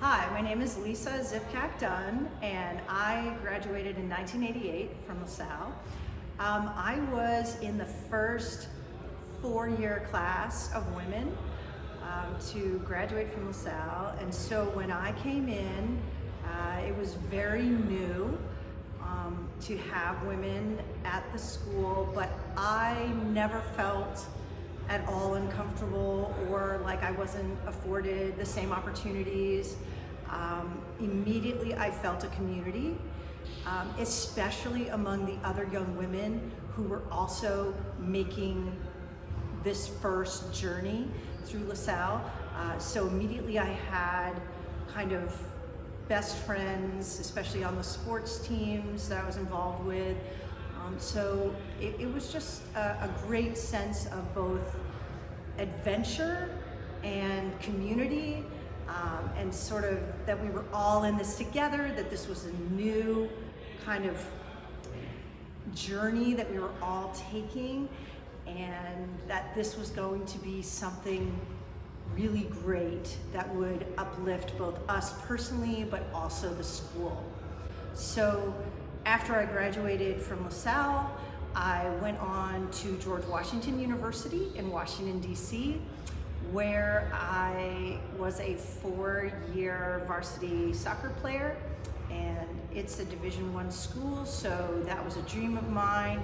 Hi, my name is Lisa Zifcak Dunn, and I graduated in 1988 from LaSalle. I was in the first four-year class of women to graduate from LaSalle, and so when I came in, it was very new to have women at the school, but I never felt at all uncomfortable or like I wasn't afforded the same opportunities. Immediately I felt a community, especially among the other young women who were also making this first journey through LaSalle. So immediately I had kind of best friends, especially on the sports teams that I was involved with. So it was just a great sense of both adventure and community, and sort of that we were all in this together, that this was a new kind of journey that we were all taking, and that this was going to be something really great that would uplift both us personally but also the school. So after I graduated from LaSalle, I went on to George Washington University in Washington, D.C., where I was a four-year varsity soccer player, and it's a Division I school, so that was a dream of mine.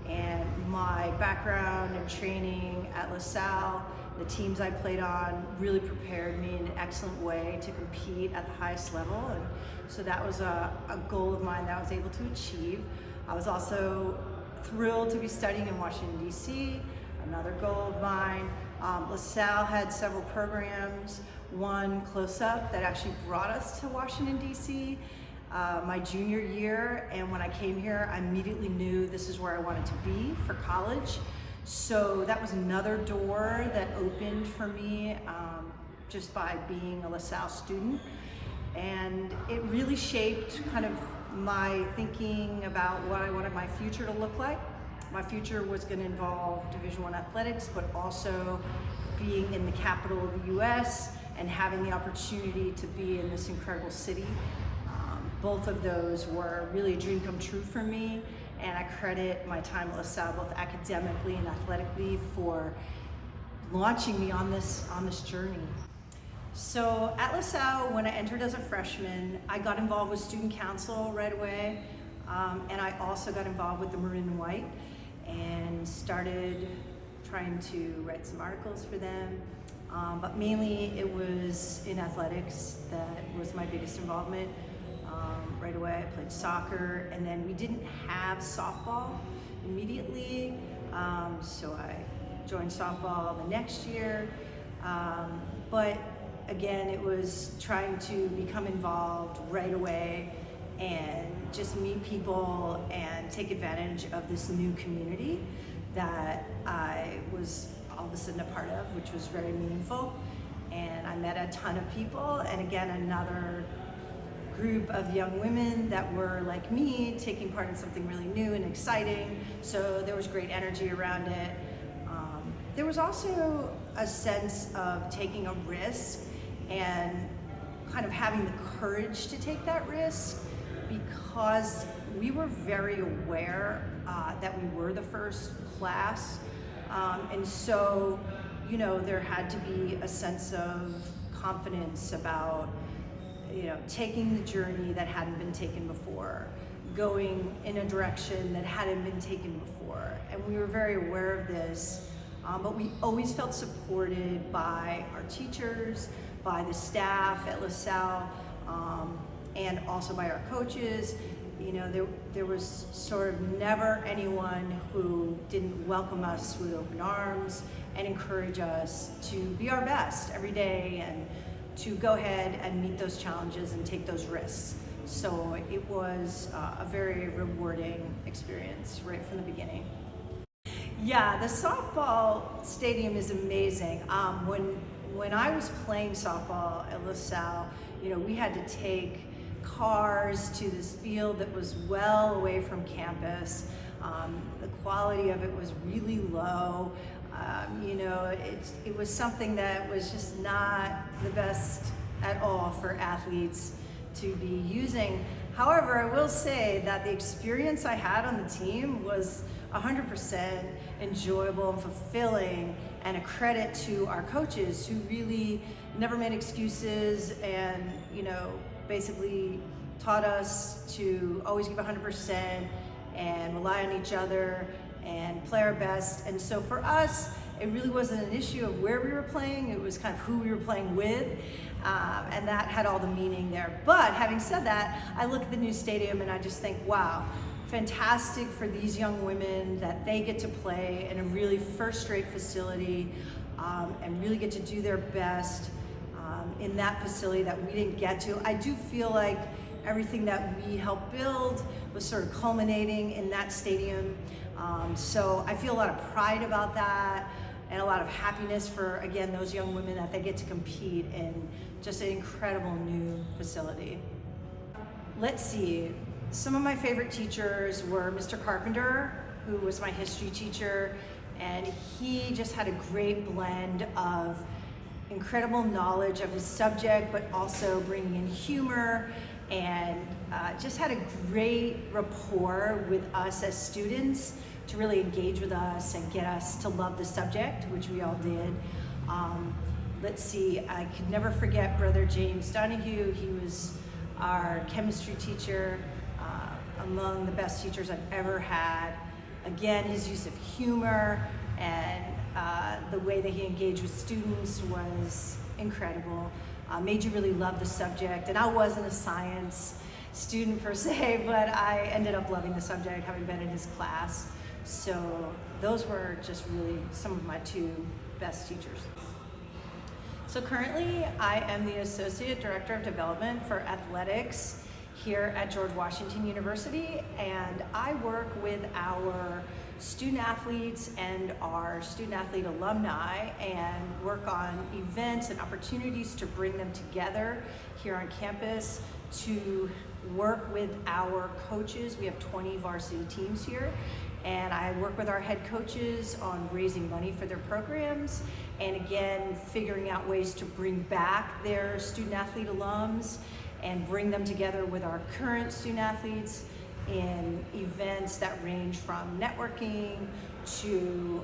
And my background and training at LaSalle, the teams I played on, really prepared me in an excellent way to compete at the highest level. And so that was a goal of mine that I was able to achieve. I was also thrilled to be studying in Washington, D.C., another goal of mine. LaSalle had several programs, one close up that actually brought us to Washington, D.C. My junior year, and when I came here, I immediately knew this is where I wanted to be for college. So that was another door that opened for me just by being a LaSalle student. And it really shaped kind of my thinking about what I wanted my future to look like. My future was going to involve Division I athletics, but also being in the capital of the U.S. and having the opportunity to be in this incredible city. Both of those were really a dream come true for me, and I credit my time at LaSalle both academically and athletically for launching me on this journey. So at LaSalle, when I entered as a freshman, I got involved with student council right away, and I also got involved with the Maroon and White and started trying to write some articles for them. But mainly it was in athletics that was my biggest involvement. Right away I played soccer, and then we didn't have softball immediately, so I joined softball the next year. But again, it was trying to become involved right away and just meet people and take advantage of this new community that I was all of a sudden a part of, which was very meaningful. And I met a ton of people, and again, another group of young women that were like me, taking part in something really new and exciting. So there was great energy around it. There was also a sense of taking a risk and kind of having the courage to take that risk, because we were very aware that we were the first class. And so, you know, there had to be a sense of confidence about, you know, taking the journey that hadn't been taken before, going in a direction that hadn't been taken before. And we were very aware of this, but we always felt supported by our teachers, by the staff at LaSalle, and also by our coaches. You know, there was sort of never anyone who didn't welcome us with open arms and encourage us to be our best every day and to go ahead and meet those challenges and take those risks. So it was a very rewarding experience right from the beginning. Yeah, the softball stadium is amazing. When I was playing softball at LaSalle, you know, we had to take cars to this field that was well away from campus. The quality of it was really low. You know, it was something that was just not the best at all for athletes to be using. However, I will say that the experience I had on the team was 100% enjoyable and fulfilling, and a credit to our coaches who really never made excuses and, basically taught us to always give 100% and rely on each other and play our best. And so for us, it really wasn't an issue of where we were playing, it was kind of who we were playing with, and that had all the meaning there. But having said that, I look at the new stadium and I just think, wow, fantastic for these young women that they get to play in a really first-rate facility and really get to do their best in that facility that we didn't get to. I do feel like everything that we helped build was sort of culminating in that stadium. So I feel a lot of pride about that and a lot of happiness for, again, those young women that they get to compete in just an incredible new facility. Let's see, some of my favorite teachers were Mr. Carpenter, who was my history teacher, and he just had a great blend of incredible knowledge of his subject, but also bringing in humor, and just had a great rapport with us as students to really engage with us and get us to love the subject, which we all did. Let's see, I could never forget Brother James Donahue. He was our chemistry teacher, among the best teachers I've ever had. Again, his use of humor and the way that he engaged with students was incredible. Made you really love the subject. And I wasn't a science student per se, but I ended up loving the subject, having been in his class. So those were just really some of my two best teachers. So currently I am the Associate Director of Development for Athletics here at George Washington University, and I work with our student athletes and our student athlete alumni and work on events and opportunities to bring them together here on campus to work with our coaches. We have 20 varsity teams here, and I work with our head coaches on raising money for their programs and again figuring out ways to bring back their student athlete alums and bring them together with our current student athletes in events that range from networking to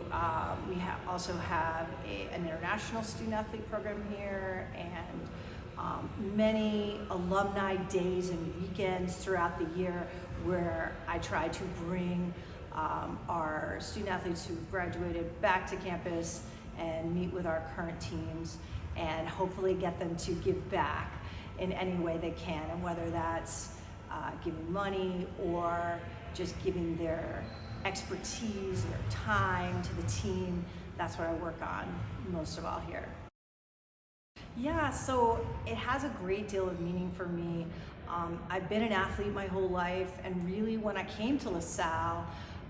we also have an international student athlete program here, and many alumni days and weekends throughout the year where I try to bring our student athletes who've graduated back to campus and meet with our current teams and hopefully get them to give back in any way they can, and whether that's giving money or just giving their expertise, their time to the team. That's what I work on most of all here. Yeah, so it has a great deal of meaning for me. I've been an athlete my whole life, and really when I came to LaSalle,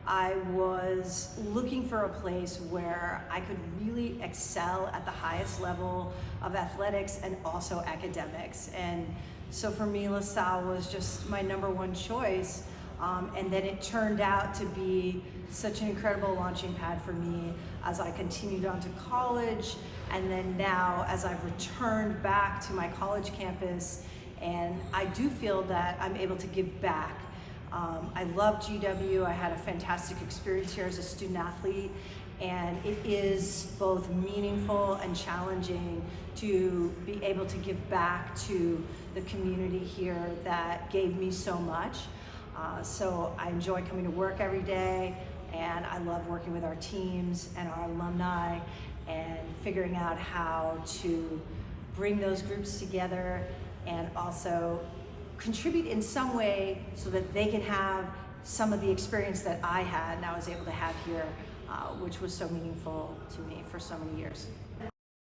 I was looking for a place where I could really excel at the highest level of athletics and also academics. And so for me, LaSalle was just my number one choice. And then it turned out to be such an incredible launching pad for me as I continued on to college. And then now as I've returned back to my college campus, and I do feel that I'm able to give back. I love GW. I had a fantastic experience here as a student athlete, and it is both meaningful and challenging to be able to give back to the community here that gave me so much. So I enjoy coming to work every day, and I love working with our teams and our alumni and figuring out how to bring those groups together and also contribute in some way so that they can have some of the experience that I had and I was able to have here, which was so meaningful to me for so many years.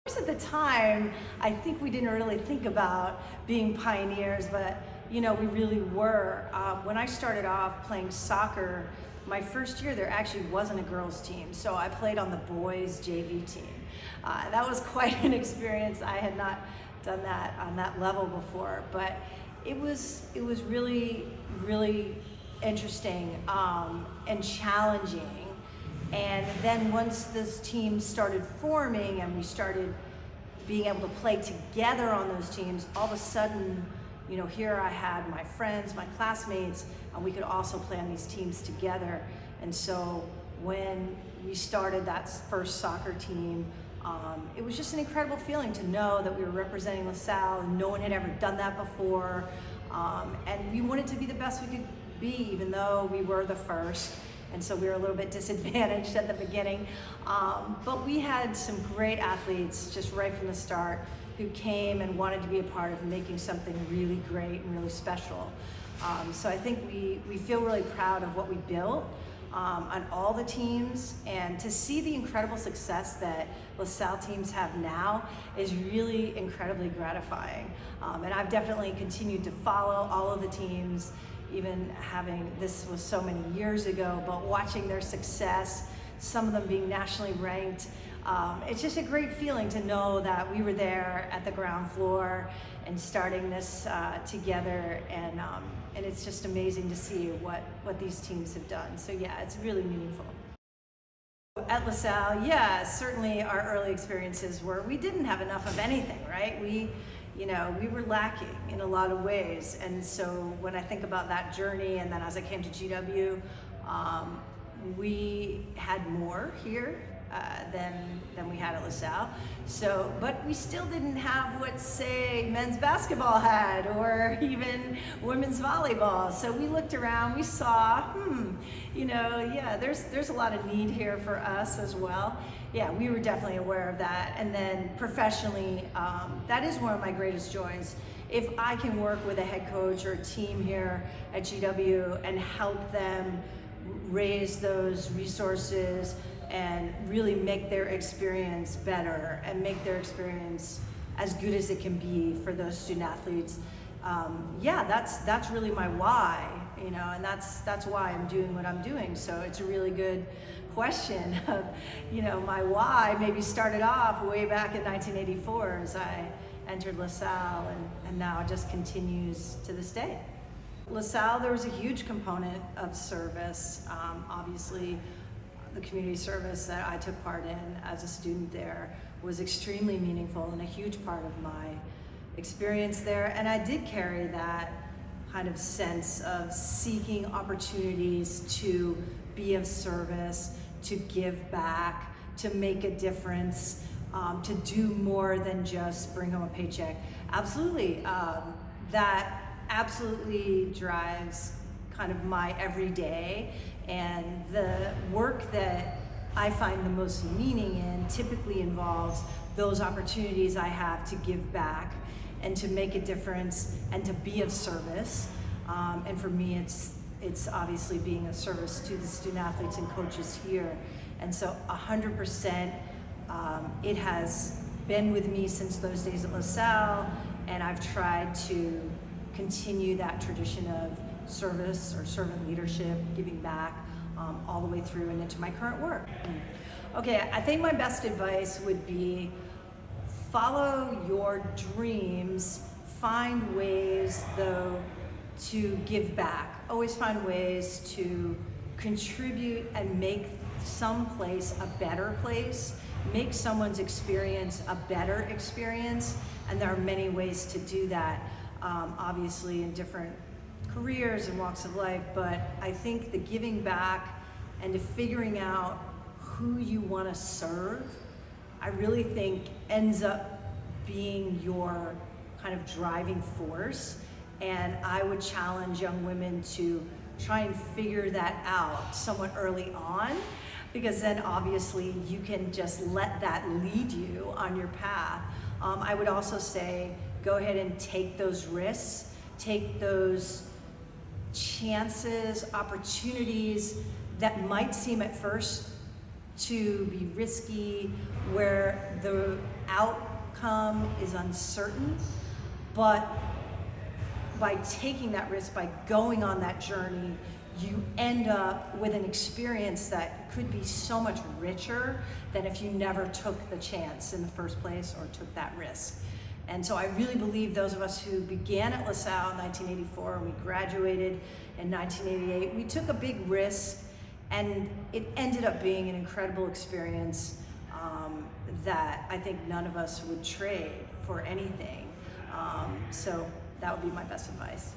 At the time, I think we didn't really think about being pioneers, but we really were. When I started off playing soccer, my first year there actually wasn't a girls team, so I played on the boys JV team. That was quite an experience. I had not done that on that level before, but it was really, really interesting and challenging. And then once this team started forming and we started being able to play together on those teams, all of a sudden, you know, here I had my friends, my classmates, and we could also play on these teams together. And so when we started that first soccer team, it was just an incredible feeling to know that we were representing LaSalle and no one had ever done that before. And we wanted to be the best we could be, even though we were the first. And so we were a little bit disadvantaged at the beginning. But we had some great athletes just right from the start who came and wanted to be a part of making something really great and really special. So I think we feel really proud of what we built on all the teams, and to see the incredible success that LaSalle teams have now is really incredibly gratifying. And I've definitely continued to follow all of the teams, even having, this was so many years ago, but watching their success, some of them being nationally ranked. It's just a great feeling to know that we were there at the ground floor and starting this together, and it's just amazing to see what these teams have done. So yeah, it's really meaningful. At LaSalle, yeah, certainly our early experiences were, we didn't have enough of anything, right? We were lacking in a lot of ways. And so when I think about that journey, and then as I came to GW, we had more here than we had at LaSalle. So, but we still didn't have what, say, men's basketball had, or even women's volleyball. So we looked around, we saw, yeah, there's a lot of need here for us as well. Yeah, we were definitely aware of that. And then professionally, that is one of my greatest joys. If I can work with a head coach or a team here at GW and help them raise those resources and really make their experience better and make their experience as good as it can be for those student athletes, yeah, that's really my why, and that's why I'm doing what I'm doing. So it's a really good question of, my why maybe started off way back in 1984 as I entered LaSalle, and now it just continues to this day. LaSalle, there was a huge component of service. Obviously, the community service that I took part in as a student there was extremely meaningful and a huge part of my experience there. And I did carry that kind of sense of seeking opportunities to be of service, to give back, to make a difference, to do more than just bring home a paycheck. Absolutely, that absolutely drives kind of my everyday, and the work that I find the most meaning in typically involves those opportunities I have to give back and to make a difference and to be of service. And for me, it's obviously being of service to the student athletes and coaches here. And so 100%, it has been with me since those days at LaSalle, and I've tried to continue that tradition of service or servant leadership, giving back, all the way through and into my current work. Okay, I think my best advice would be follow your dreams, find ways though to give back, always find ways to contribute and make some place a better place, make someone's experience a better experience, and there are many ways to do that, obviously in different careers and walks of life, but I think the giving back and to figuring out who you want to serve, I really think ends up being your kind of driving force. And I would challenge young women to try and figure that out somewhat early on, because then obviously you can just let that lead you on your path. I would also say, go ahead and take those risks, take those chances, opportunities that might seem at first to be risky, where the outcome is uncertain, but by taking that risk, by going on that journey, you end up with an experience that could be so much richer than if you never took the chance in the first place or took that risk. And so I really believe those of us who began at LaSalle in 1984 and we graduated in 1988, we took a big risk, and it ended up being an incredible experience that I think none of us would trade for anything. So that would be my best advice.